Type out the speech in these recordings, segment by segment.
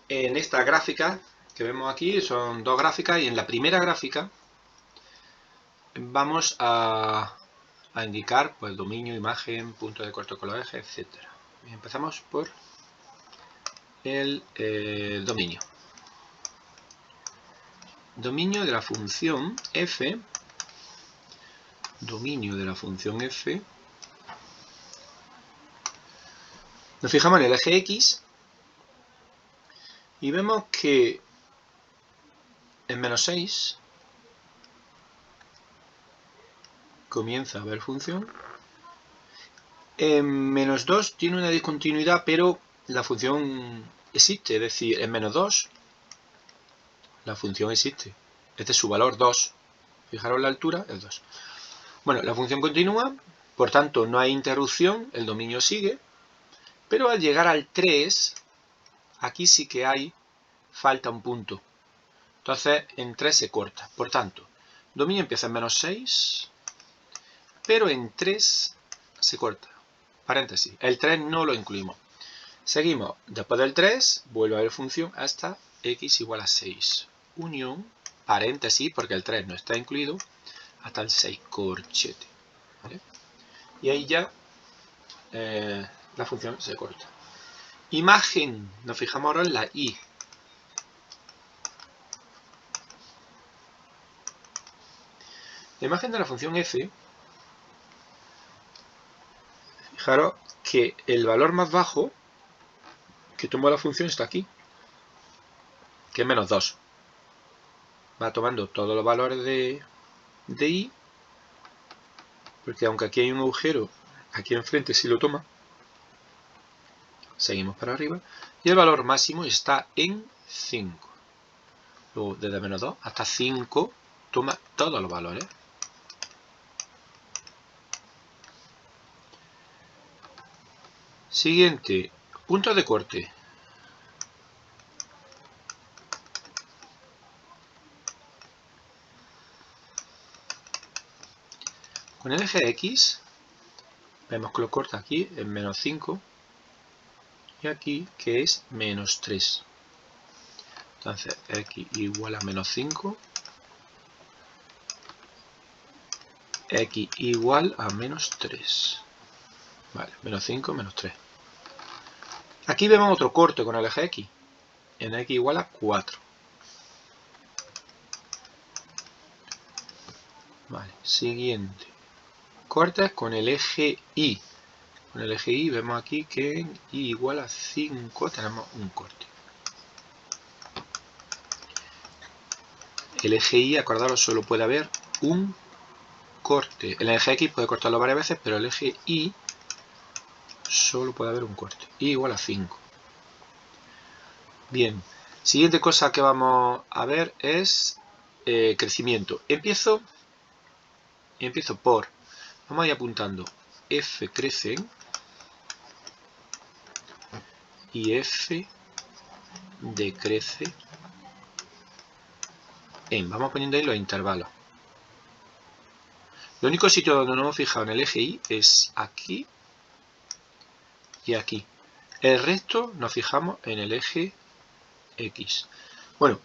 En esta gráfica que vemos aquí son dos gráficas y en la primera gráfica vamos a indicar pues dominio, imagen, punto de corte con los ejes, etcétera. Empezamos por el dominio. Dominio de la función f. Dominio de la función f. Nos fijamos en el eje x y vemos que en menos 6 comienza a haber función. En menos 2 tiene una discontinuidad, pero la función existe, es decir, en menos 2 la función existe. Este es su valor 2. Fijaros la altura, es 2. Bueno, la función continúa, por tanto no hay interrupción, el dominio sigue, pero al llegar al 3, aquí sí que falta un punto. Entonces en 3 se corta. Por tanto, dominio empieza en menos 6, pero en 3 se corta. Paréntesis, el 3 no lo incluimos. Seguimos, después del 3 vuelve a haber función hasta x igual a 6. Unión, paréntesis, porque el 3 no está incluido, hasta el 6 corchete. ¿Vale? Y ahí ya la función se corta. Imagen, nos fijamos ahora en la i. La imagen de la función f, fijaros que el valor más bajo que toma la función está aquí, que es menos 2. Va tomando todos los valores de i, porque aunque aquí hay un agujero, aquí enfrente sí lo toma. Seguimos para arriba. Y el valor máximo está en 5. Luego, desde menos 2 hasta 5, toma todos los valores. Siguiente, puntos de corte. Con el eje X, vemos que lo corta aquí en menos 5 y aquí que es menos 3. Entonces, X igual a menos 5, X igual a menos 3. Vale, menos 5, menos 3. Aquí vemos otro corte con el eje X, en X igual a 4. Vale, siguiente. Cortes con el eje Y. Con el eje Y vemos aquí que en Y igual a 5 tenemos un corte. El eje Y, acordaros, solo puede haber un corte. El eje X puede cortarlo varias veces, pero el eje Y solo puede haber un corte. Y igual a 5. Bien, siguiente cosa que vamos a ver es crecimiento. Empiezo por, vamos a ir apuntando, f crece y f decrece en. Vamos poniendo ahí los intervalos. El único sitio donde nos hemos fijado en el eje Y es aquí y aquí. El resto nos fijamos en el eje X. Bueno,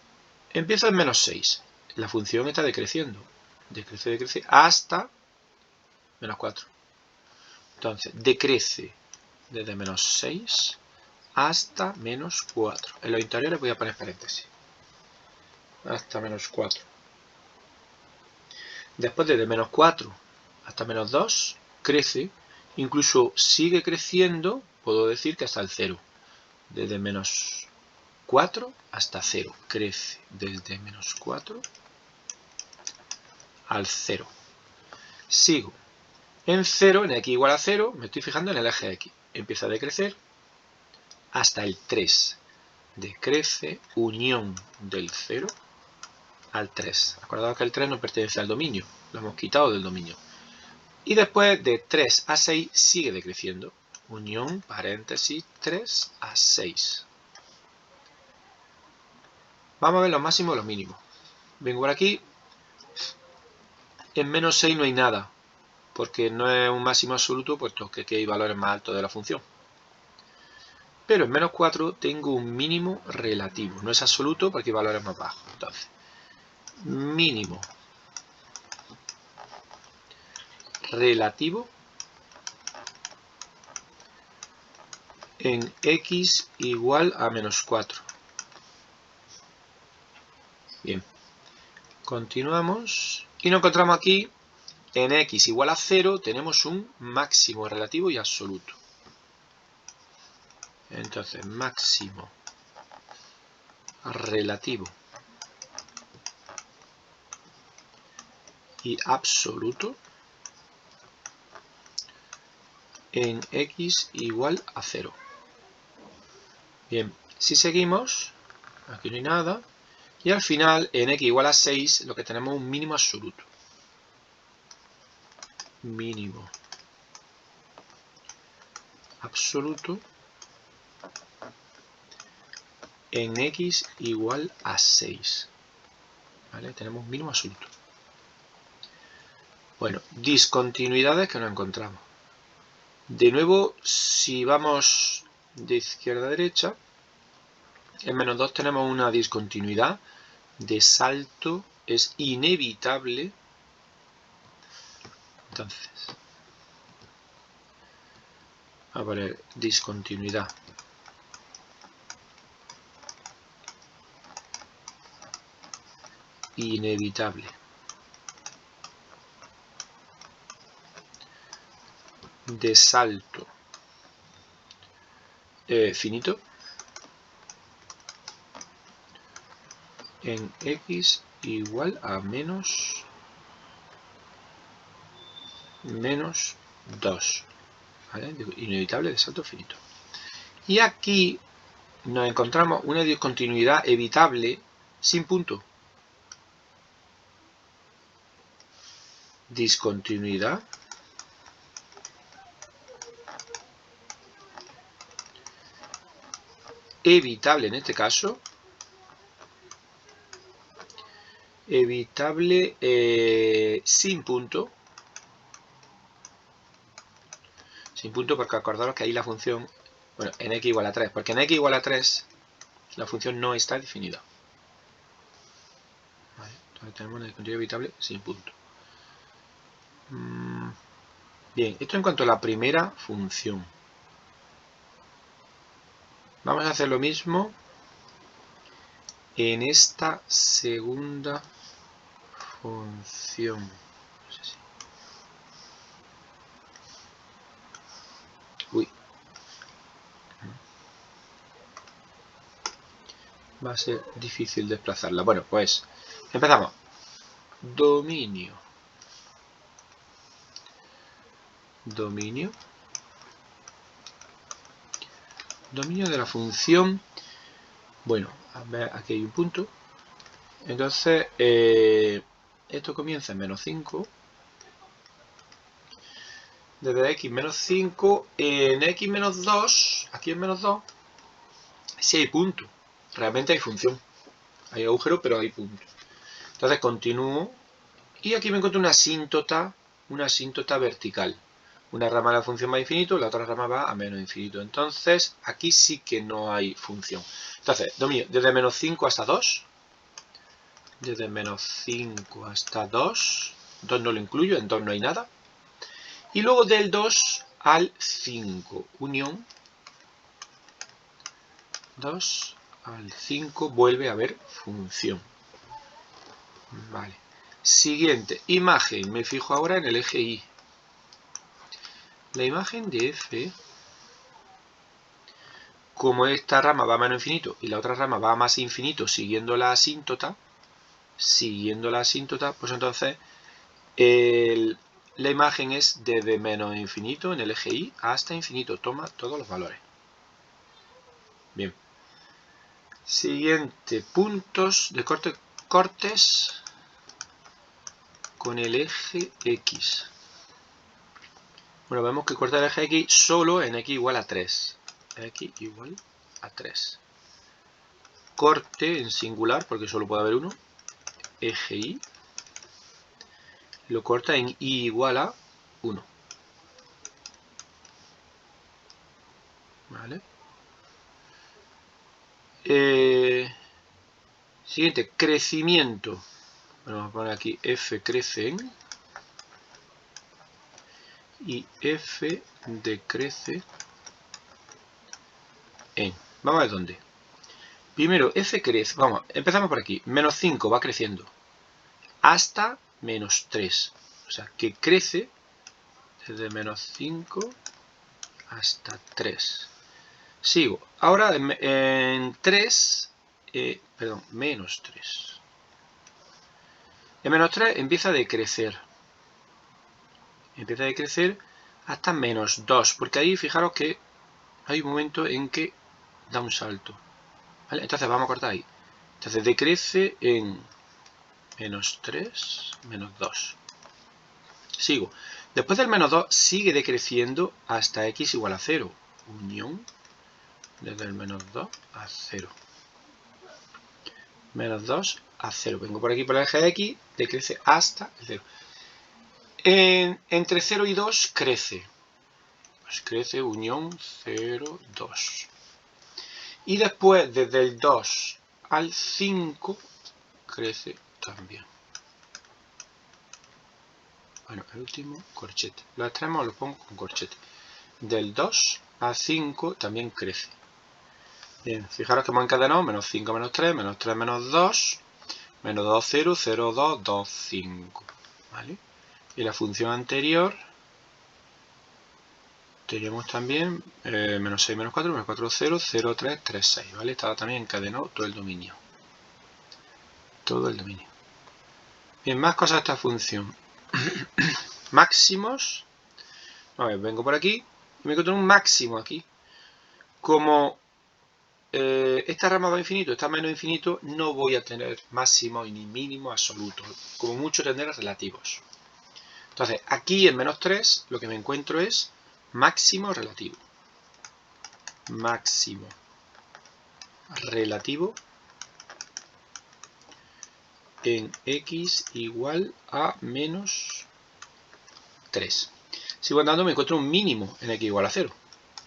empieza en menos 6. La función está decreciendo. Decrece hasta menos 4. Entonces, decrece desde menos 6 hasta menos 4. En los interiores voy a poner paréntesis. Hasta menos 4. Después desde menos 4 hasta menos 2 crece. Incluso sigue creciendo, puedo decir que hasta el 0. Desde menos 4 hasta 0. Crece desde menos 4 al 0. Sigo. En 0, en X igual a 0, me estoy fijando en el eje X. Empieza a decrecer hasta el 3. Decrece, unión del 0 al 3. Acordaos que el 3 no pertenece al dominio, lo hemos quitado del dominio. Y después de 3 a 6 sigue decreciendo. Unión, paréntesis, 3 a 6. Vamos a ver los máximos y los mínimos. Vengo por aquí. En menos 6 no hay nada, porque no es un máximo absoluto, puesto que aquí hay valores más altos de la función. Pero en menos 4 tengo un mínimo relativo. No es absoluto porque hay valores más bajos. Entonces, mínimo relativo en x igual a menos 4. Bien. Continuamos. Y nos encontramos aquí, en x igual a 0, tenemos un máximo relativo y absoluto. Entonces, máximo relativo y absoluto en x igual a 0. Bien, si seguimos, aquí no hay nada, y al final en x igual a 6 lo que tenemos es un mínimo absoluto. Mínimo absoluto en x igual a 6. ¿Vale? Tenemos un mínimo absoluto. Bueno, discontinuidades que nos encontramos. De nuevo, si vamos de izquierda a derecha, en menos 2 tenemos una discontinuidad de salto, es inevitable. Entonces, a poner discontinuidad. Inevitable. De salto finito en x igual a menos 2. ¿Vale? Inevitable de salto finito. Y aquí nos encontramos una discontinuidad evitable sin punto. Discontinuidad evitable en este caso. Evitable sin punto. Sin punto porque acordaros que ahí la función, bueno, en x igual a 3, porque en x igual a 3 la función no está definida. Vale, entonces tenemos una discontinuidad evitable sin punto. Bien, esto en cuanto a la primera función. Vamos a hacer lo mismo en esta segunda función. No sé si... Uy. Va a ser difícil desplazarla. Bueno, pues empezamos. Dominio. Dominio de la función. Bueno, a ver, aquí hay un punto. Entonces, esto comienza en menos 5. Desde x menos 5, en x menos 2, aquí en menos 2, sí hay punto. Realmente hay función. Hay agujero, pero hay punto. Entonces continúo. Y aquí me encuentro una asíntota vertical. Una rama de la función va a infinito, la otra rama va a menos infinito. Entonces, aquí sí que no hay función. Entonces, dominio desde menos 5 hasta 2. Desde menos 5 hasta 2. 2 no lo incluyo, en 2 no hay nada. Y luego del 2 al 5. Unión 2 al 5 vuelve a haber función. Vale. Siguiente, imagen. Me fijo ahora en el eje Y. La imagen de F, como esta rama va a menos infinito y la otra rama va a más infinito siguiendo la asíntota, pues entonces la imagen es desde menos infinito en el eje Y hasta infinito. Toma todos los valores. Bien. Siguiente, puntos de cortes con el eje X. Bueno, vemos que corta el eje X solo en X igual a 3. X igual a 3. Corte en singular, porque solo puede haber uno. Eje Y. Lo corta en Y igual a 1. ¿Vale? Siguiente, crecimiento. Bueno, vamos a poner aquí f crece en y f decrece en. Vamos a ver dónde. Primero, f crece. Vamos, empezamos por aquí. Menos 5 va creciendo hasta menos 3. O sea, que crece desde menos 5 hasta 3. Sigo. Ahora en 3, perdón, menos 3. En menos 3 empieza a decrecer. Empieza a decrecer hasta menos 2. Porque ahí fijaros que hay un momento en que da un salto. ¿Vale? Entonces vamos a cortar ahí. Entonces decrece en menos 3, menos 2. Sigo. Después del menos 2 sigue decreciendo hasta x igual a 0. Unión desde el menos 2 a 0. Menos 2 a 0. Vengo por aquí por el eje de x, decrece hasta el 0. Entre 0 y 2 crece. Pues crece unión 0, 2. Y después desde el 2 al 5 crece también. Bueno, el último corchete. Los extremos los pongo con corchete. Del 2 a 5 también crece. Bien, fijaros que hemos encadenado menos 5 menos 3, menos 3 menos 2, menos 2, 0, 0, 2, 2, 5. ¿Vale? Y la función anterior tenemos también menos 6 menos 4, menos 4, 0, 0, 3, 3, 6. ¿Vale? Estaba también encadenado todo el dominio. Todo el dominio. Bien, más cosas de esta función. Máximos. A ver, vengo por aquí y me encuentro un máximo aquí. Como esta rama va a infinito, esta menos infinito, no voy a tener máximo ni mínimo absoluto. Como mucho tendré relativos. Entonces, aquí en menos 3 lo que me encuentro es máximo relativo. Máximo relativo en x igual a menos 3. Sigo andando, me encuentro un mínimo en x igual a 0.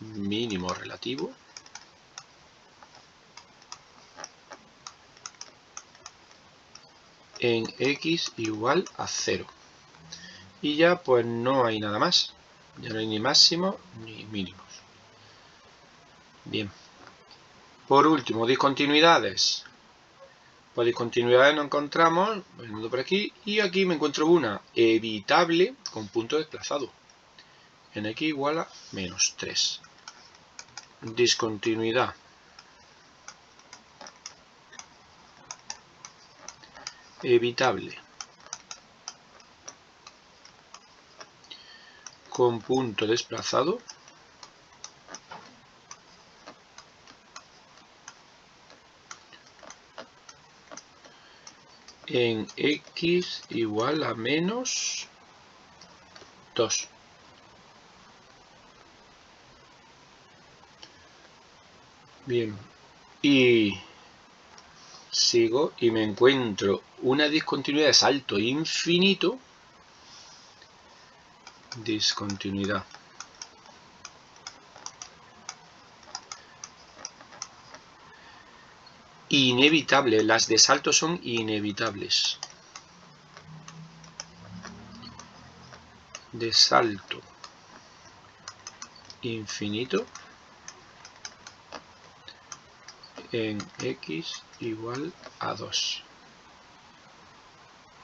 Mínimo relativo en x igual a 0. Y ya pues no hay nada más. Ya no hay ni máximos ni mínimos. Bien. Por último, discontinuidades. Pues discontinuidades nos encontramos, veniendo por aquí, y aquí me encuentro una evitable con punto desplazado. En x igual a menos 3. Discontinuidad. Evitable. Con punto desplazado. En x igual a menos 2. Bien. Y sigo y me encuentro una discontinuidad de salto infinito. Discontinuidad. Inevitable. Las de salto son inevitables. De salto infinito en x igual a 2.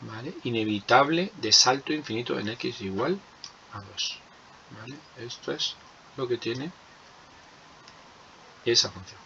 ¿Vale? Inevitable de salto infinito en x igual a 2. ¿Vale? Esto es lo que tiene esa función.